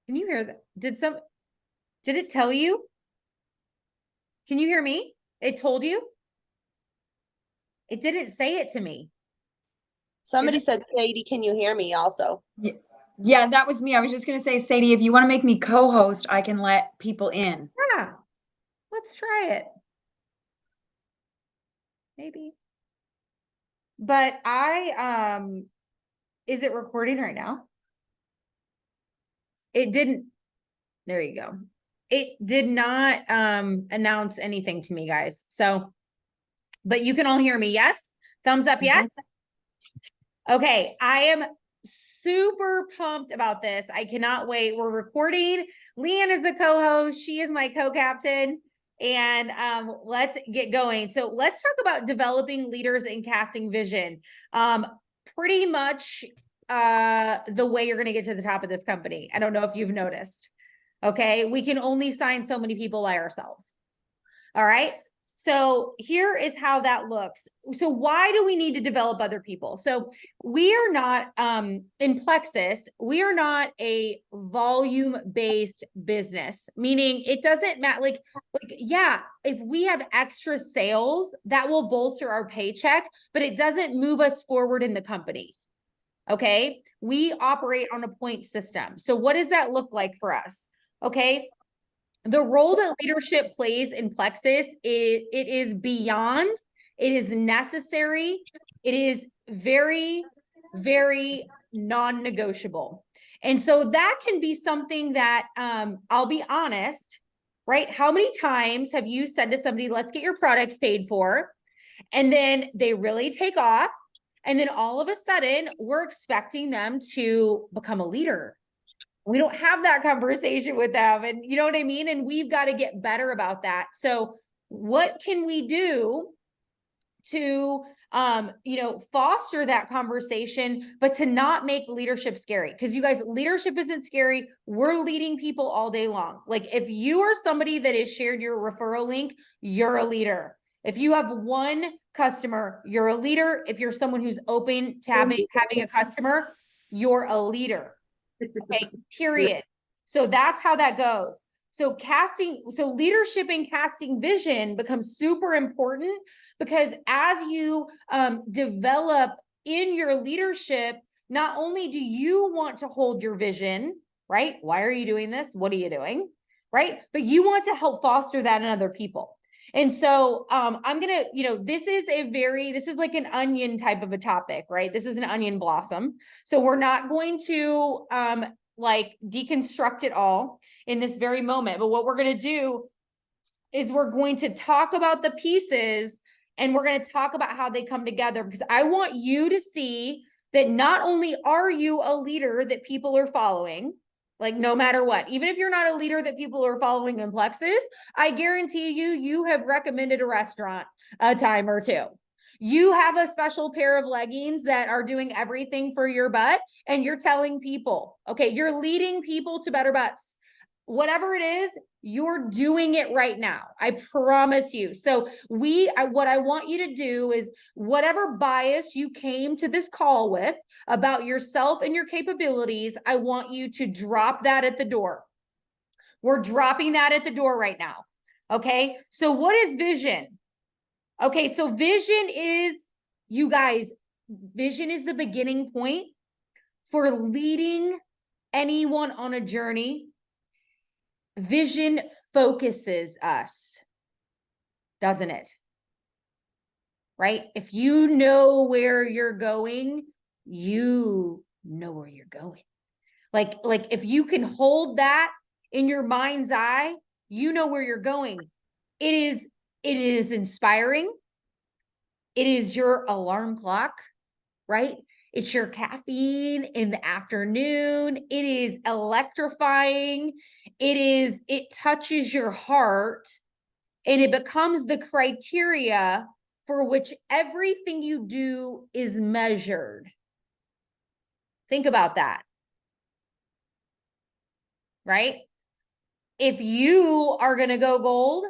Can you hear that? Did it tell you? Can you hear me? It told you? It didn't say it to me. Is Somebody said, Sadie, can you hear me also? Yeah, yeah, that was me. I was just gonna say, Sadie, if you want to make me co-host, I can let people in. yeah, let's try it. Maybe. But is it recording right now? It didn't. There you go. It did not announce anything to me, guys. So, but you can all hear me. Yes? Thumbs up, yes? Okay, I am super pumped about this. I cannot wait. We're recording. Leanne is the co-host. She is my co-captain. And let's get going. So let's talk about developing leaders and casting vision. Pretty much the way you're going to get to the top of this company. I don't know if you've noticed. Okay, we can only sign so many people by ourselves. All right. So here is how that looks. So why do we need to develop other people? So we are not in Plexus, we are not a volume-based business, meaning it doesn't matter. Like, yeah, if we have extra sales, that will bolster our paycheck, but it doesn't move us forward in the company. Okay. We operate on a point system. So what does that look like for us? Okay. The role that leadership plays in Plexus is beyond, it is necessary, it is very, very non-negotiable. And so that can be something that I'll be honest, right? How many times have you said to somebody, let's get your products paid for, and then they really take off, and then all of a sudden we're expecting them to become a leader? We don't have that conversation with them, and you know what I mean? And we've got to get better about that. So what can we do to foster that conversation, but to not make leadership scary? Because you guys, leadership isn't scary. We're leading people all day long. Like, if you are somebody that has shared your referral link, you're a leader. If you have one customer, you're a leader. If you're someone who's open to having a customer, you're a leader. Okay, period. So that's how that goes. So leadership and casting vision becomes super important, because as you develop in your leadership, not only do you want to hold your vision, right? Why are you doing this? What are you doing? Right? But you want to help foster that in other people. And so I'm gonna, this is like an onion type of a topic, right? This is an onion blossom. So we're not going to like deconstruct it all in this very moment. But what we're going to do is we're going to talk about the pieces, and we're going to talk about how they come together, because I want you to see that not only are you a leader that people are following, like no matter what, even if you're not a leader that people are following in Plexus, I guarantee you have recommended a restaurant a time or two. You have a special pair of leggings that are doing everything for your butt, and you're telling people, okay, you're leading people to better butts. Whatever it is, you're doing it right now. I promise you. So what I want you to do is, whatever bias you came to this call with about yourself and your capabilities, I want you to drop that at the door. We're dropping that at the door right now. Okay. So what is vision? Okay. So vision is, you guys, vision is the beginning point for leading anyone on a journey. Vision focuses us, doesn't it? Right? If you know where you're going, you know where you're going. Like if you can hold that in your mind's eye, you know where you're going. It is inspiring. It is your alarm clock, right? It's your caffeine in the afternoon. It is electrifying. It touches your heart, and it becomes the criteria for which everything you do is measured. Think about that. Right? If you are going to go gold,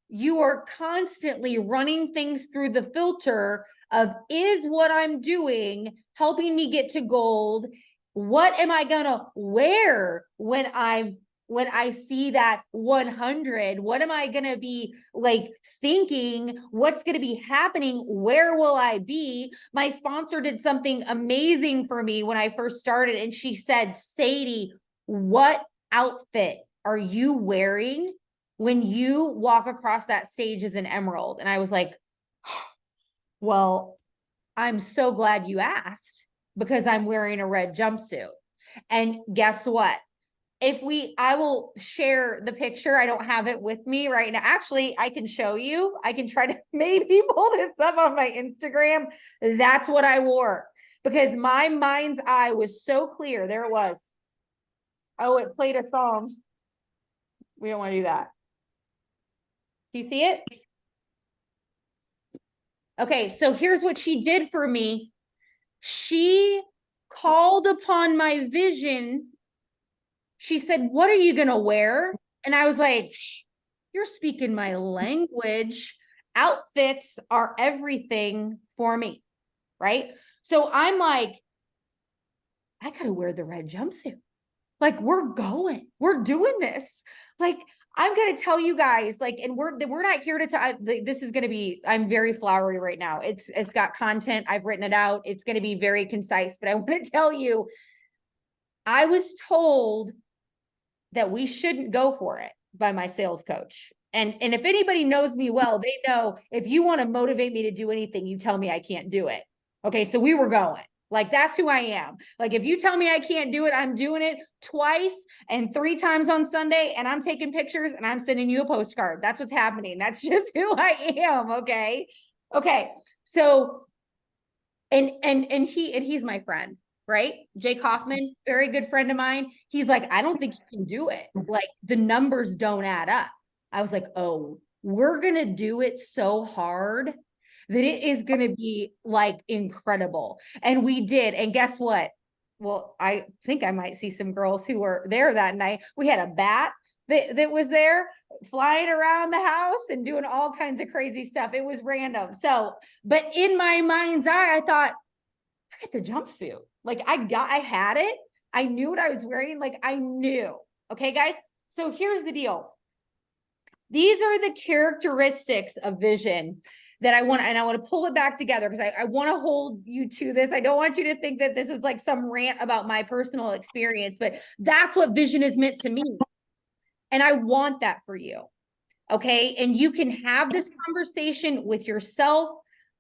you are constantly running things through the filter of, is what I'm doing helping me get to gold? what am I gonna wear when I see that 100? What am I gonna be like thinking? What's gonna be happening? Where will I be? My sponsor did something amazing for me when I first started, and she said, Sadie, what outfit are you wearing when you walk across that stage as an emerald? And I was like, well, I'm so glad you asked, because I'm wearing a red jumpsuit. And guess what? I will share the picture. I don't have it with me right now. Actually, I can show you. I can try to maybe pull this up on my Instagram. That's what I wore, because my mind's eye was so clear. There it was. Oh, it played a song. We don't want to do that. Do you see it? Okay, so here's what she did for me. She called upon my vision. She said, what are you going to wear? And I was like, you're speaking my language. Outfits are everything for me, right? So I'm like, I got to wear the red jumpsuit. Like, we're doing this. Like, I'm going to tell you guys, like, and we're not here to tell, this is going to be, I'm very flowery right now. It's got content. I've written it out. It's going to be very concise, but I want to tell you, I was told that we shouldn't go for it by my sales coach. And if anybody knows me well, they know if you want to motivate me to do anything, you tell me I can't do it. Okay. So we were going. Like, that's who I am. Like, if you tell me I can't do it, I'm doing it twice and 3 times on Sunday, and I'm taking pictures and I'm sending you a postcard. That's what's happening. That's just who I am. Okay. Okay. So, and he's my friend, right? Jake Hoffman, very good friend of mine. He's like, I don't think you can do it. Like, the numbers don't add up. I was like, oh, we're going to do it so hard that it is going to be like incredible. And we did. And guess what? Well, I think I might see some girls who were there that night. We had a bat that was there flying around the house and doing all kinds of crazy stuff. It was random. So, but in my mind's eye, I thought, I got the jumpsuit. Like, I had it. I knew what I was wearing. Like, I knew. Okay, guys. So here's the deal. These are the characteristics of vision that I want to pull it back together, because I want to hold you to this. I don't want you to think that this is like some rant about my personal experience, but that's what vision is meant to me. And I want that for you. Okay. And you can have this conversation with yourself,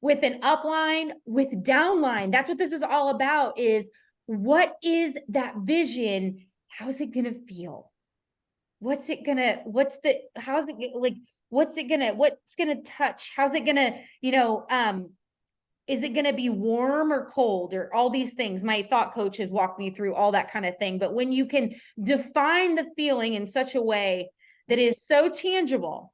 with an upline, with downline. That's what this is all about, is what is that vision? How's it going to feel? What's it going to touch? How's it going to, is it going to be warm or cold, or all these things? My thought coaches walk me through all that kind of thing. But when you can define the feeling in such a way that is so tangible,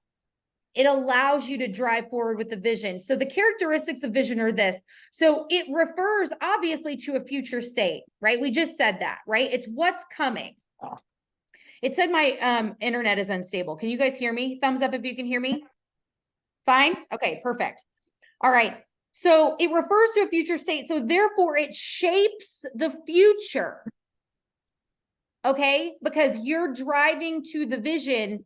it allows you to drive forward with the vision. So the characteristics of vision are this. So it refers obviously to a future state, right? We just said that, right? It's what's coming. It said my internet is unstable. Can you guys hear me? Thumbs up if you can hear me. Fine? Okay, perfect. All right. So it refers to a future state. So therefore it shapes the future. Okay? Because you're driving to the vision.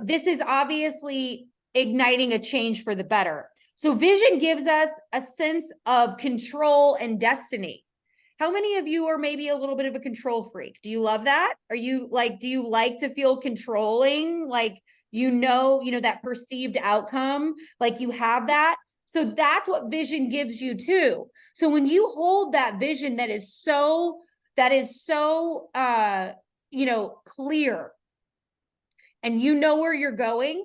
This is obviously igniting a change for the better. So vision gives us a sense of control and destiny. How many of you are maybe a little bit of a control freak? Do you love that? Are you like, do you like to feel controlling? Like, that perceived outcome, like you have that. So that's what vision gives you too. So when you hold that vision that is so clear, and you know where you're going,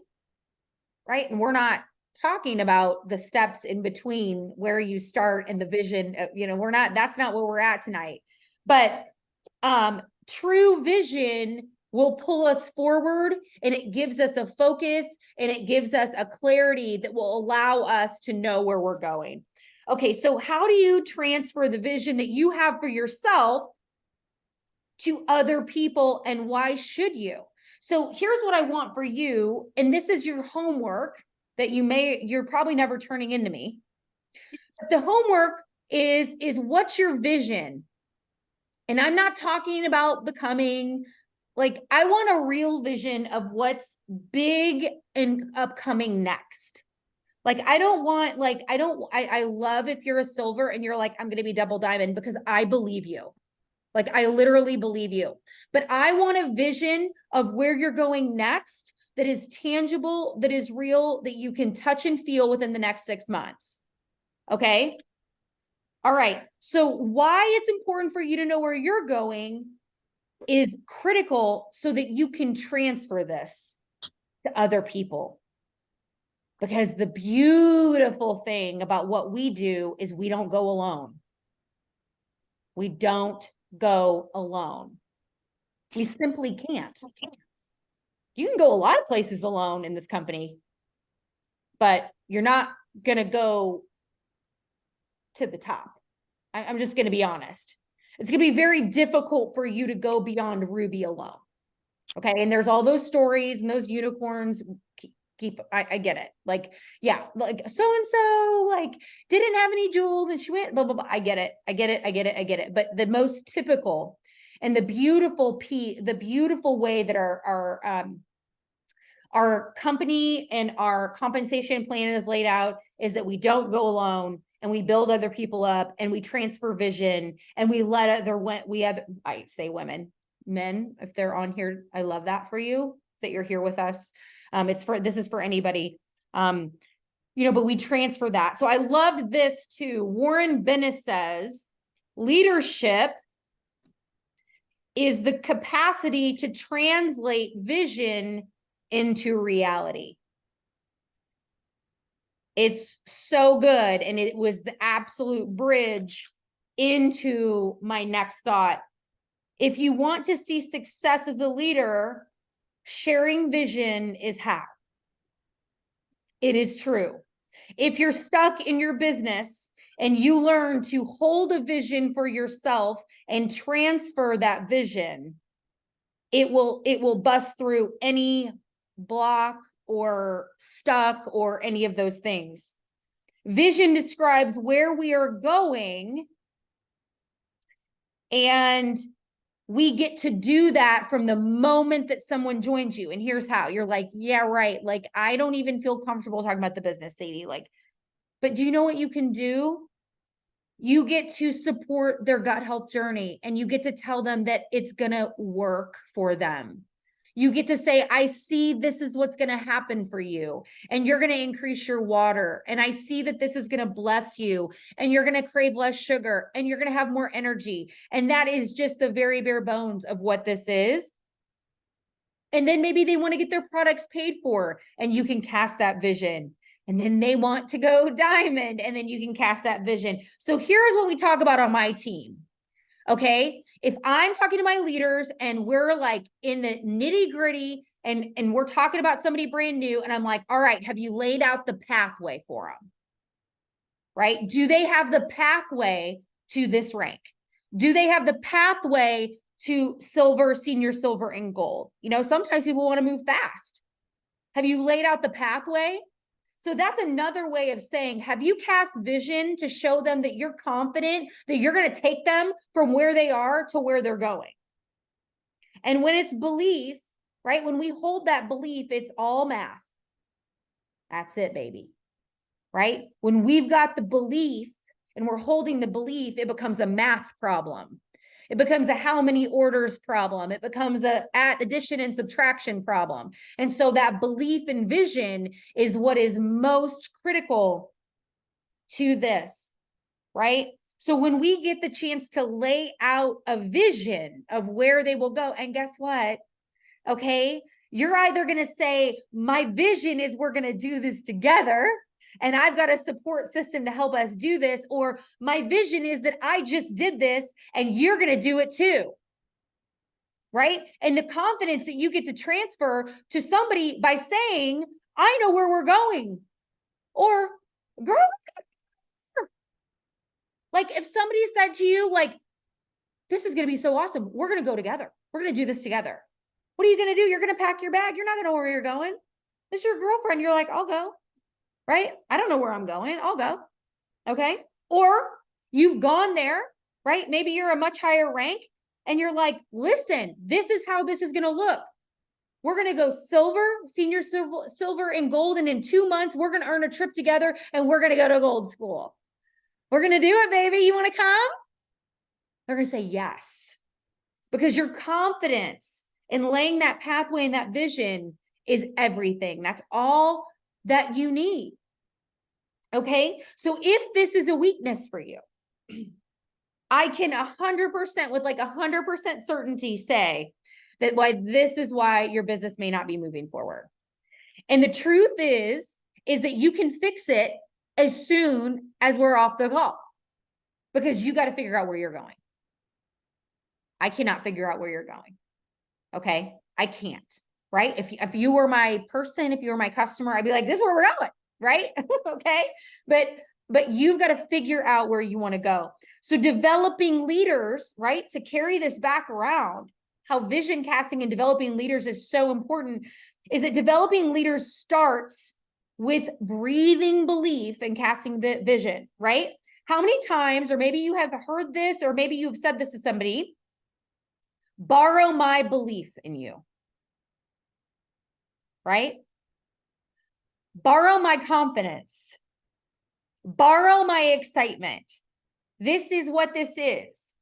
right? And we're not talking about the steps in between where you start and the vision, that's not where we're at tonight. But true vision will pull us forward, and it gives us a focus, and it gives us a clarity that will allow us to know where we're going. Okay, so how do you transfer the vision that you have for yourself to other people, and why should you? So here's what I want for you, and this is your homework that you're probably never turning into me. The homework is what's your vision? And I'm not talking about becoming like, I want a real vision of what's big and upcoming next. Like, I don't want, like, I love if you're a silver and you're like, I'm going to be double diamond, because I believe you. Like, I literally believe you. But I want a vision of where you're going next that is tangible, that is real, that you can touch and feel within the next 6 months. Okay. All right. So why it's important for you to know where you're going is critical so that you can transfer this to other people. Because the beautiful thing about what we do is we don't go alone. We don't go alone. We simply can't. You can go a lot of places alone in this company, but you're not going to go to the top. I'm just going to be honest. It's going to be very difficult for you to go beyond Ruby alone. Okay. And there's all those stories and those unicorns. I get it. Like, yeah, like so-and-so like didn't have any jewels and she went blah, blah, blah. I get it. I get it. I get it. I get it. But the most typical and the beautiful way that our company and our compensation plan is laid out is that we don't go alone, and we build other people up, and we transfer vision, and we let I say women, men, if they're on here, I love that for you, that you're here with us. This is for anybody, but we transfer that. So I loved this too. Warren Bennis says, leadership is the capacity to translate vision into reality. It's so good. And it was the absolute bridge into my next thought. If you want to see success as a leader, sharing vision is how. It is true. If you're stuck in your business and you learn to hold a vision for yourself and transfer that vision, it will bust through any block or stuck or any of those things. Vision describes where we are going, and we get to do that from the moment that someone joins you. And here's how. You're like, yeah, right. Like, I don't even feel comfortable talking about the business, Sadie. Like, but do you know what you can do? You get to support their gut health journey, and you get to tell them that it's going to work for them. You get to say, I see this is what's going to happen for you, and you're going to increase your water. And I see that this is going to bless you, and you're going to crave less sugar, and you're going to have more energy. And that is just the very bare bones of what this is. And then maybe they want to get their products paid for, and you can cast that vision. And then they want to go diamond, and then you can cast that vision. So here's what we talk about on my team. Okay. If I'm talking to my leaders and we're like in the nitty gritty and we're talking about somebody brand new, and I'm like, all right, have you laid out the pathway for them? Right? Do they have the pathway to this rank? Do they have the pathway to silver, senior silver, and gold? Sometimes people want to move fast. Have you laid out the pathway? So that's another way of saying, have you cast vision to show them that you're confident that you're going to take them from where they are to where they're going? And when it's belief, right? When we hold that belief, it's all math. That's it, baby. Right? When we've got the belief and we're holding the belief, it becomes a math problem. It becomes a how many orders problem. It becomes a addition and subtraction problem. And so that belief and vision is what is most critical to this, right? So when we get the chance to lay out a vision of where they will go, and guess what? Okay, you're either going to say, my vision is we're going to do this together, and I've got a support system to help us do this, or my vision is that I just did this and you're going to do it too. Right? And the confidence that you get to transfer to somebody by saying, I know where we're going. Or, girl, like if somebody said to you, like, this is going to be so awesome. We're going to go together. We're going to do this together. What are you going to do? You're going to pack your bag. You're not going to know where you're going. This is your girlfriend. You're like, I'll go. Right? I don't know where I'm going. I'll go. Okay. Or you've gone there, right? Maybe you're a much higher rank and you're like, listen, this is how this is going to look. We're going to go silver, senior silver and gold. And in 2 months, we're going to earn a trip together and we're going to go to gold school. We're going to do it, baby. You want to come? They're going to say yes, because your confidence in laying that pathway and that vision is everything. That's all that you need. Okay. So if this is a weakness for you, I can 100% with like 100% certainty say that this is why your business may not be moving forward. And the truth is that you can fix it as soon as we're off the call, because you got to figure out where you're going. I cannot figure out where you're going. Okay. I can't, right? If you were my person, if you were my customer, I'd be like, this is where we're going. Right. Okay. But you've got to figure out where you want to go. So developing leaders, right, to carry this back around, how vision casting and developing leaders is so important, is that developing leaders starts with breathing belief and casting vision, right? How many times, or maybe you have heard this, or maybe you've said this to somebody, borrow my belief in you, right? Borrow my confidence. Borrow my excitement. This is what this is,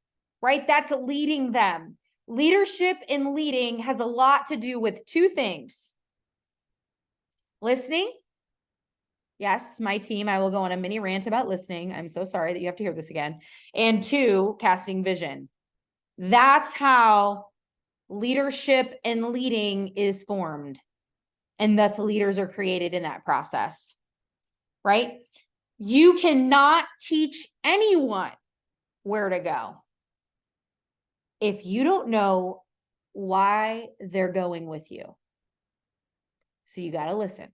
right? That's leading them. Leadership and leading has a lot to do with two things. Listening. Yes, my team, I will go on a mini rant about listening. I'm so sorry that you have to hear this again. And 2, casting vision. That's how leadership and leading is formed. And thus leaders are created in that process, right? You cannot teach anyone where to go if you don't know why they're going with you. So you got to listen.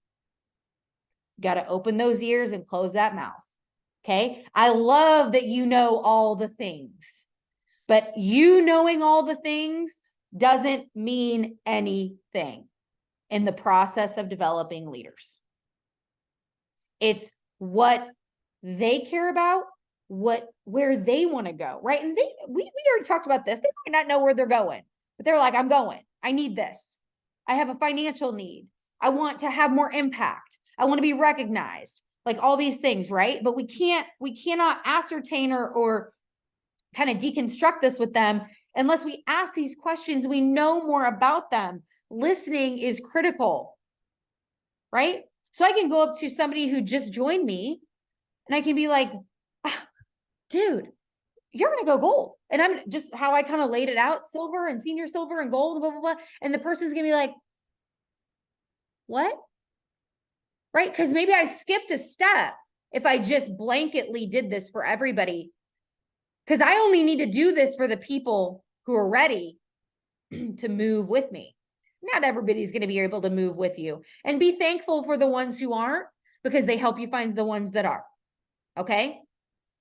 You got to open those ears and close that mouth. Okay. I love that you know all the things, but you knowing all the things doesn't mean anything in the process of developing leaders. It's what they care about, where they want to go, right? And we already talked about this. They might not know where they're going, but they're like, I'm going. I need this. I have a financial need. I want to have more impact. I want to be recognized, like all these things, right? But we cannot ascertain or kind of deconstruct this with them unless we ask these questions. We know more about them. Listening is critical, right? So I can go up to somebody who just joined me and I can be like, dude, you're going to go gold. And I'm just how I kind of laid it out, silver and senior silver and gold, blah, blah, blah. And the person's going to be like, what? Right? Because maybe I skipped a step if I just blanketly did this for everybody. Because I only need to do this for the people who are ready to move with me. Not everybody's going to be able to move with you. And be thankful for the ones who aren't, because they help you find the ones that are. Okay?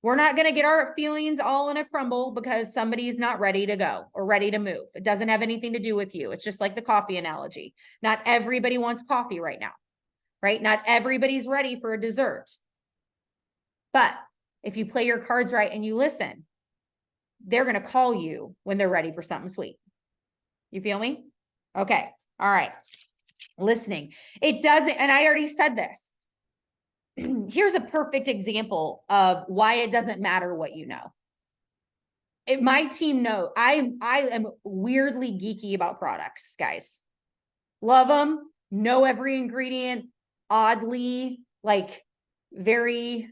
We're not going to get our feelings all in a crumble because somebody's not ready to go or ready to move. It doesn't have anything to do with you. It's just like the coffee analogy. Not everybody wants coffee right now, right? Not everybody's ready for a dessert. But if you play your cards right and you listen, they're going to call you when they're ready for something sweet. You feel me? Okay. All right. Listening. It doesn't, and I already said this. Here's a perfect example of why it doesn't matter what you know. My team know I am weirdly geeky about products, guys. Love them, know every ingredient, oddly, like very,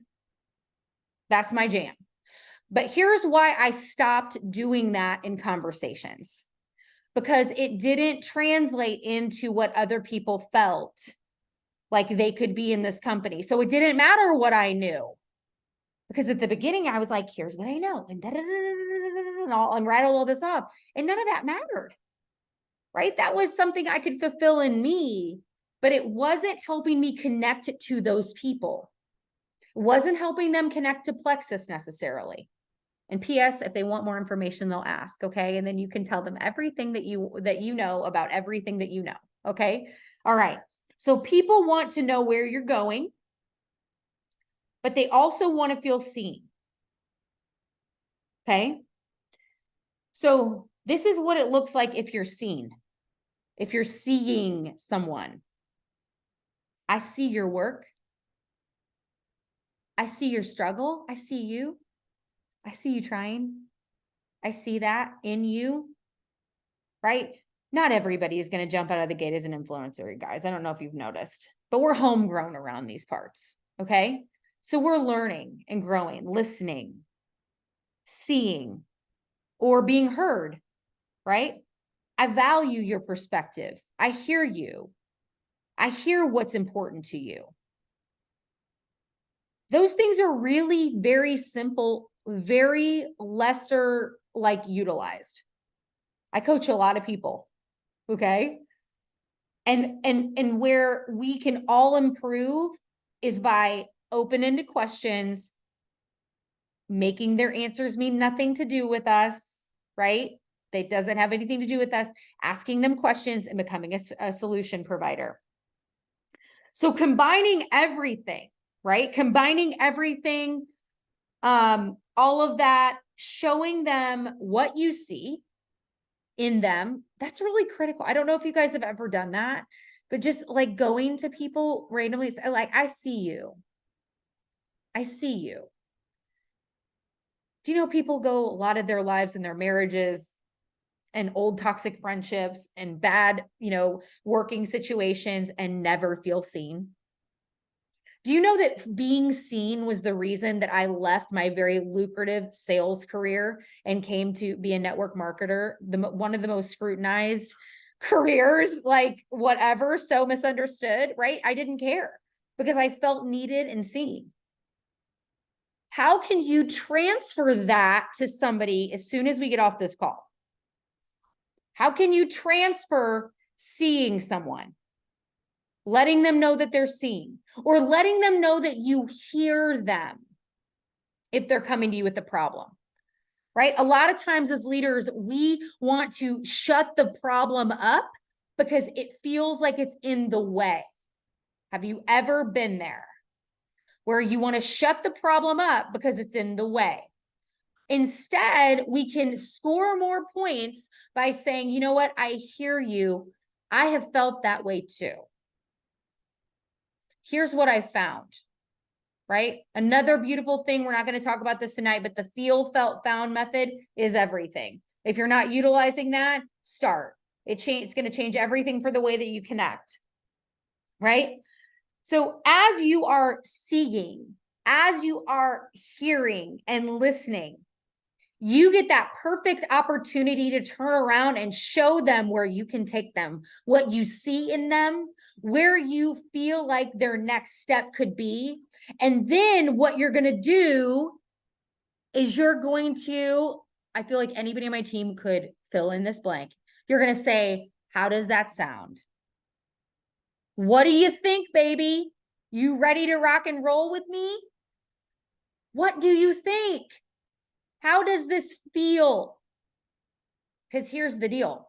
that's my jam. But here's why I stopped doing that in conversations. Because it didn't translate into what other people felt like they could be in this company. So it didn't matter what I knew. Because at the beginning, I was like, here's what I know. And and I'll unrattle all this off. And none of that mattered. Right? That was something I could fulfill in me, but it wasn't helping me connect to those people. It wasn't helping them connect to Plexus necessarily. And PS, if they want more information, they'll ask, okay? And then you can tell them everything that you know about everything that you know, okay? All right. So people want to know where you're going, but they also want to feel seen. Okay? So This is what it looks like if you're seen, if you're seeing someone. I see your work. I see your struggle. I see you. I see you trying. I see that in you, right? Not everybody is going to jump out of the gate as an influencer, guys. I don't know if you've noticed, but we're homegrown around these parts. Okay. So we're learning and growing, listening, seeing, or being heard, right? I value your perspective. I hear you. I hear what's important to you. Those things are really very simple, very lesser like utilized. I coach a lot of people, okay? And where we can all improve is by open-ended questions, making their answers mean nothing to do with us, right? That doesn't have anything to do with us, asking them questions and becoming a solution provider. So combining everything, right? Combining everything, all of that, showing them what you see in them, that's really critical. I don't know if you guys have ever done that, but just like going to people randomly, like, I see you. I see you. Do you know people go a lot of their lives in their marriages and old toxic friendships and bad, working situations and never feel seen? Do you know that being seen was the reason that I left my very lucrative sales career and came to be a network marketer, one of the most scrutinized careers, like whatever, so misunderstood, right? I didn't care because I felt needed and seen. How can you transfer that to somebody as soon as we get off this call? How can you transfer seeing someone? Letting them know that they're seen, or letting them know that you hear them if they're coming to you with a problem, right? A lot of times as leaders, we want to shut the problem up because it feels like it's in the way. Have you ever been there where you want to shut the problem up because it's in the way? Instead, we can score more points by saying, you know what? I hear you. I have felt that way too. Here's what I found, right? Another beautiful thing, we're not going to talk about this tonight, but the feel, felt, found method is everything. If you're not utilizing that, start. It's going to change everything for the way that you connect, right? So as you are seeing, as you are hearing and listening, you get that perfect opportunity to turn around and show them where you can take them, what you see in them, where you feel like their next step could be. And then what you're going to do is you're going to, I feel like anybody on my team could fill in this blank. You're going to say, how does that sound? What do you think, baby? You ready to rock and roll with me? What do you think? How does this feel? Because here's the deal.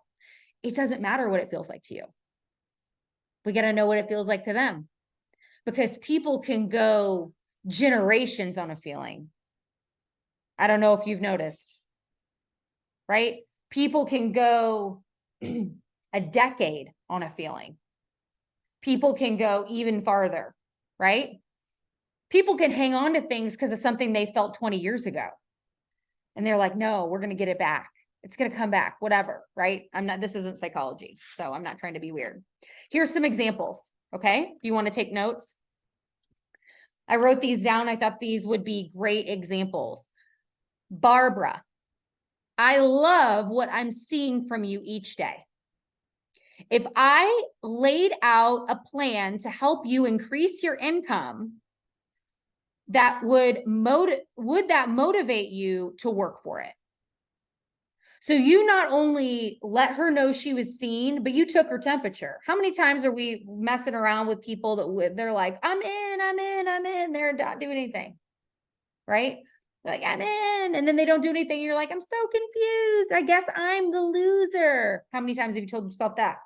It doesn't matter what it feels like to you. We got to know what it feels like to them, because people can go generations on a feeling. I don't know if you've noticed, right? People can go a decade on a feeling. People can go even farther, right? People can hang on to things because of something they felt 20 years ago. And they're like, no, we're going to get it back. It's going to come back, whatever, right? This isn't psychology, so I'm not trying to be weird. Here's some examples, okay? Do you want to take notes? I wrote these down. I thought these would be great examples. Barbara, I love what I'm seeing from you each day. If I laid out a plan to help you increase your income, that would that motivate you to work for it? So you not only let her know she was seen, but you took her temperature. How many times are we messing around with people that they're like, I'm in, they're not doing anything, right? They're like, I'm in, and then they don't do anything. You're like, I'm so confused. I guess I'm the loser. How many times have you told yourself that?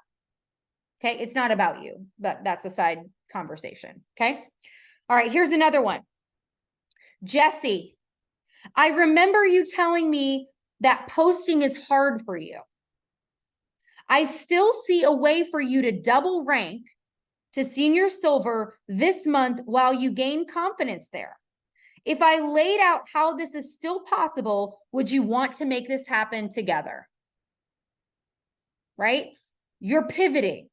Okay, it's not about you, but that's a side conversation, okay? All right, here's another one. Jesse, I remember you telling me that posting is hard for you. I still see a way for you to double rank to senior silver this month while you gain confidence there. If I laid out how this is still possible, would you want to make this happen together? Right? You're pivoting,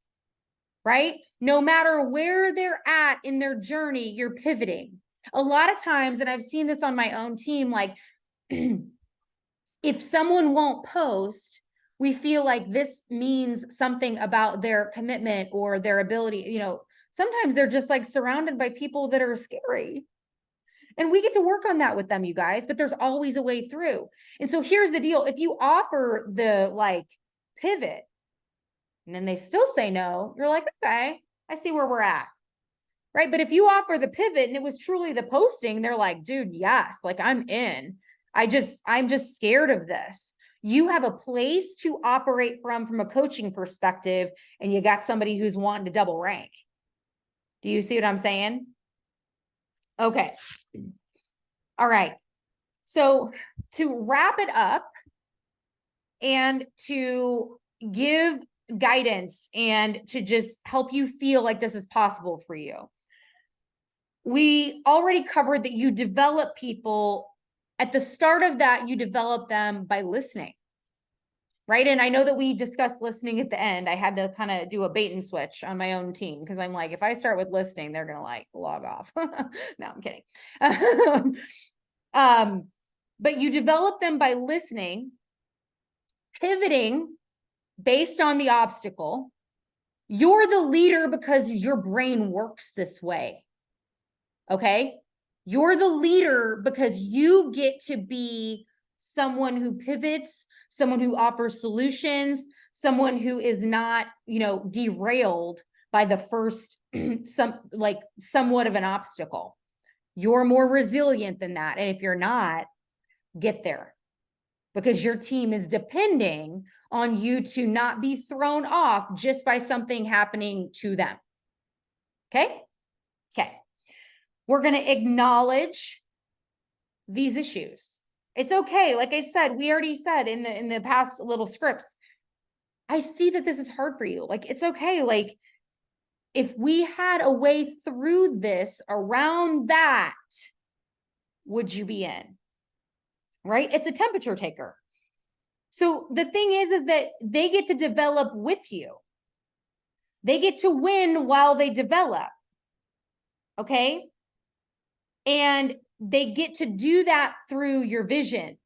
right? No matter where they're at in their journey, you're pivoting. A lot of times, and I've seen this on my own team, like if someone won't post, we feel like this means something about their commitment or their ability. You know, sometimes they're just like surrounded by people that are scary. And we get to work on that with them, you guys, but there's always a way through. And so here's the deal. If you offer the like pivot and then they still say no, you're like, okay, I see where we're at. Right. But if you offer the pivot and it was truly the posting, they're like, dude, yes, like I'm in. I'm just scared of this. You have a place to operate from a coaching perspective, and you got somebody who's wanting to double rank. Do you see what I'm saying? Okay. All right. So to wrap it up and to give guidance and to just help you feel like this is possible for you, we already covered that you develop people at the start of that, you develop them by listening, right? And I know that we discussed listening at the end. I had to kind of do a bait and switch on my own team because I'm like, if I start with listening, they're going to like log off. No, I'm kidding. But you develop them by listening, pivoting based on the obstacle. You're the leader because your brain works this way. Okay. You're the leader because you get to be someone who pivots, someone who offers solutions, someone who is not, derailed by the first, somewhat of an obstacle. You're more resilient than that. And if you're not, get there, because your team is depending on you to not be thrown off just by something happening to them. Okay. Okay. We're going to acknowledge these issues. It's okay. Like I said, we already said in the past little scripts, I see that this is hard for you. Like, it's okay. Like, if we had a way through this around that, would you be in? Right? It's a temperature taker. So the thing is that they get to develop with you. They get to win while they develop. Okay. And they get to do that through your vision,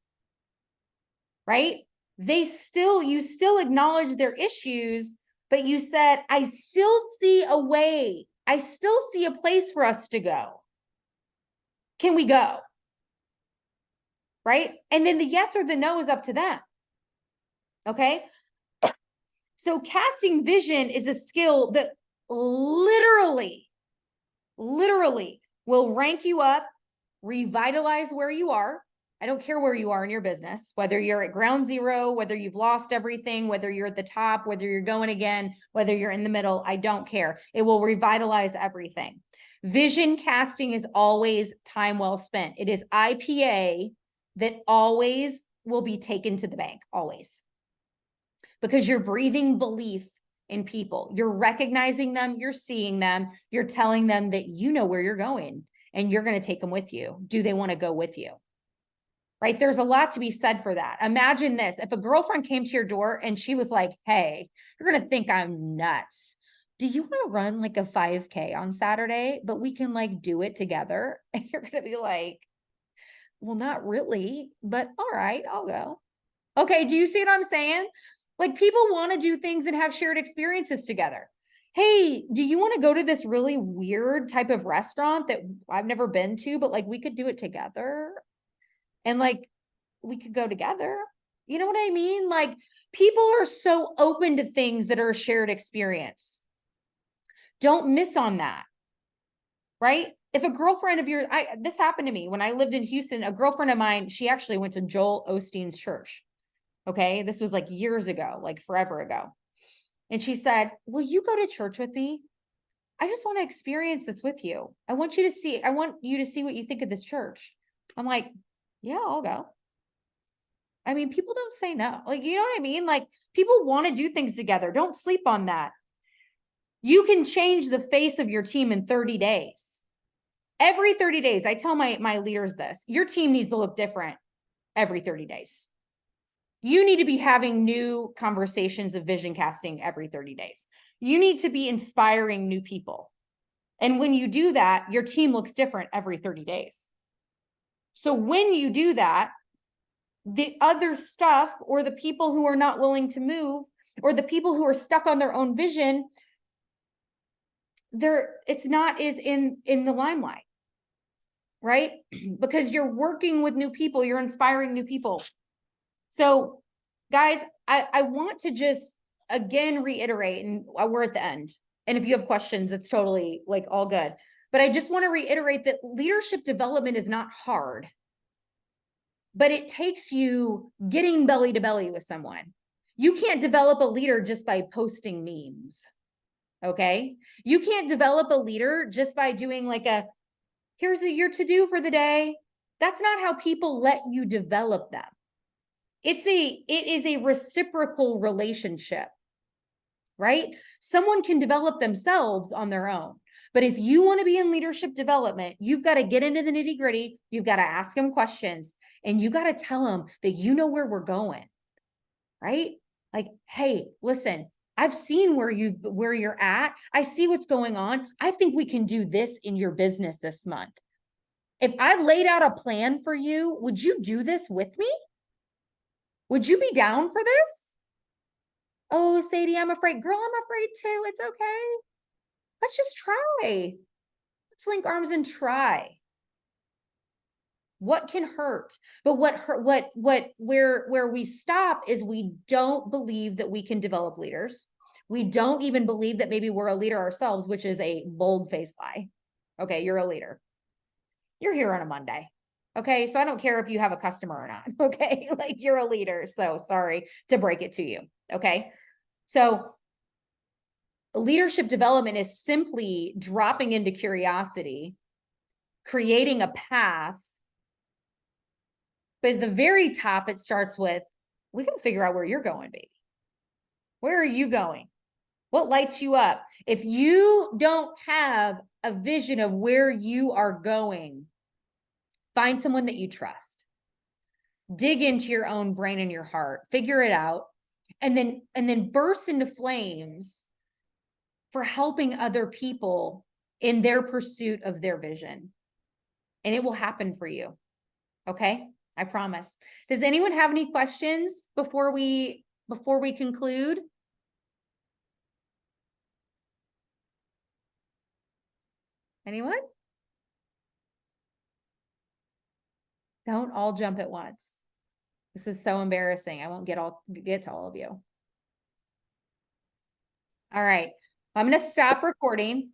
right? You still acknowledge their issues, but you said, I still see a way. I still see a place for us to go. Can we go? Right? And then the yes or the no is up to them. Okay. So casting vision is a skill that literally will rank you up, revitalize where you are. I don't care where you are in your business, whether you're at ground zero, whether you've lost everything, whether you're at the top, whether you're going again, whether you're in the middle, I don't care. It will revitalize everything. Vision casting is always time well spent. It is IPA that always will be taken to the bank, always. Because you're breathing belief in people. You're recognizing them, you're seeing them, you're telling them that you know where you're going and you're going to take them with you. Do they want to go with you? Right? There's a lot to be said for that. Imagine this. If a girlfriend came to your door and she was like, hey, you're going to think I'm nuts. Do you want to run like a 5K on Saturday, but we can like do it together? And you're going to be like, well, not really, but all right, I'll go. Okay. Do you see what I'm saying? Like, people want to do things and have shared experiences together. Hey, do you want to go to this really weird type of restaurant that I've never been to, but like we could do it together? And like, we could go together. You know what I mean? Like, people are so open to things that are a shared experience. Don't miss on that. Right? If a girlfriend of yours, this happened to me when I lived in Houston, a girlfriend of mine, she actually went to Joel Osteen's church. Okay. This was like years ago, like forever ago. And she said, will you go to church with me? I just want to experience this with you. I want you to see what you think of this church. I'm like, yeah, I'll go. I mean, people don't say no. Like, you know what I mean? Like, people want to do things together. Don't sleep on that. You can change the face of your team in 30 days. Every 30 days, I tell my leaders this, your team needs to look different every 30 days. You need to be having new conversations of vision casting every 30 days. You need to be inspiring new people. And when you do that, your team looks different every 30 days. So when you do that, the other stuff, or the people who are not willing to move, or the people who are stuck on their own vision, it's not as in the limelight, right? Because you're working with new people, you're inspiring new people. So guys, I want to just again reiterate, and we're at the end. And if you have questions, it's totally like all good. But I just want to reiterate that leadership development is not hard, but it takes you getting belly to belly with someone. You can't develop a leader just by posting memes. Okay. You can't develop a leader just by doing like here's your to-do for the day. That's not how people let you develop them. It is a reciprocal relationship, right? Someone can develop themselves on their own. But if you want to be in leadership development, you've got to get into the nitty gritty. You've got to ask them questions, and you got to tell them that you know where we're going, right? Like, hey, listen, I've seen where you're at. I see what's going on. I think we can do this in your business this month. If I laid out a plan for you, would you do this with me? Would you be down for this? Oh, Sadie, I'm afraid. Girl, I'm afraid too. It's okay. Let's just try. Let's link arms and try. What can hurt? But where we stop is we don't believe that we can develop leaders. We don't even believe that maybe we're a leader ourselves, which is a bold-faced lie. Okay, you're a leader. You're here on a Monday. Okay, so I don't care if you have a customer or not. Okay, like you're a leader. So sorry to break it to you. Okay, so leadership development is simply dropping into curiosity, creating a path. But at the very top, it starts with, we can figure out where you're going, baby. Where are you going? What lights you up? If you don't have a vision of where you are going, find someone that you trust. Dig into your own brain and your heart, figure it out, and then burst into flames for helping other people in their pursuit of their vision. And it will happen for you. Okay? I promise. Does anyone have any questions before we conclude? Anyone? Don't all jump at once. This is so embarrassing. I won't get to all of you. All right. I'm going to stop recording.